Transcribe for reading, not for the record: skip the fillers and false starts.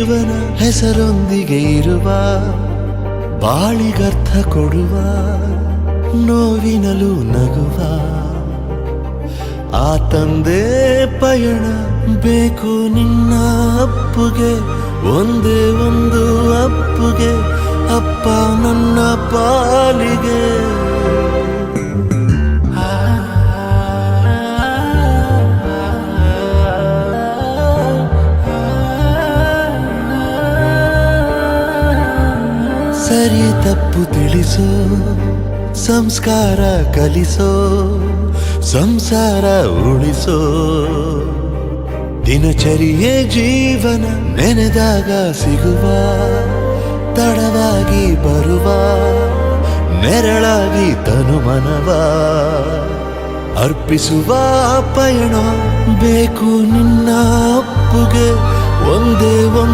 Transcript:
ಜೀವನ ಹೆಸರೊಂದಿಗೆ ಇರುವ ಬಾಳಿಗರ್ಥ ಕೊಡುವ ನೋವಿನಲು ನಗುವ ಆ ತಂದೆ ಪಯಣ ಬೇಕು ನಿನ್ನ ಅಪ್ಪುಗೆ ಒಂದೇ ಒಂದು ಅಪ್ಪುಗೆ ಅಪ್ಪ ನನ್ನ ಪಾಲಿಗೆ ಸರಿ ತಪ್ಪು ತಿಳಿಸೋ ಸಂಸ್ಕಾರ ಕಲಿಸೋ ಸಂಸಾರ ಉಳಿಸೋ ದಿನಚರಿಯೇ ಜೀವನ ನೆನೆದಾಗ ಸಿಗುವ ತಡವಾಗಿ ಬರುವ ನೆರಳಾಗಿ ತನುಮನವ ಅರ್ಪಿಸುವ ಪಯಣ ಬೇಕು ನಿನ್ನ ಅಪ್ಪುಗೆ ಒಂದೇ ಒಂದು